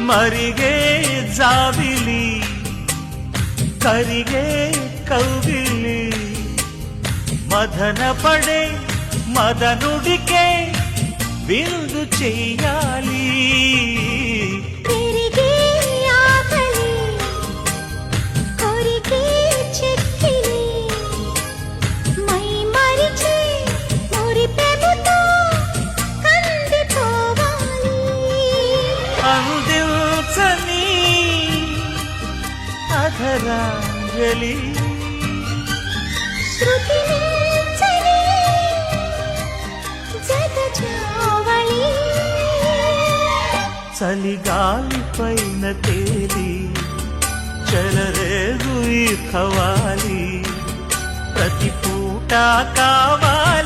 మరిగే జాబిలి కరిగే కౌగిలి మదన పడే మదనుడికే విందు చెయ్యాలి అందించని అధరాంజలి చలిగాలి పైన తేలి చెలరేగు ఈ ఖవాలి ప్రతి పూట కావాలి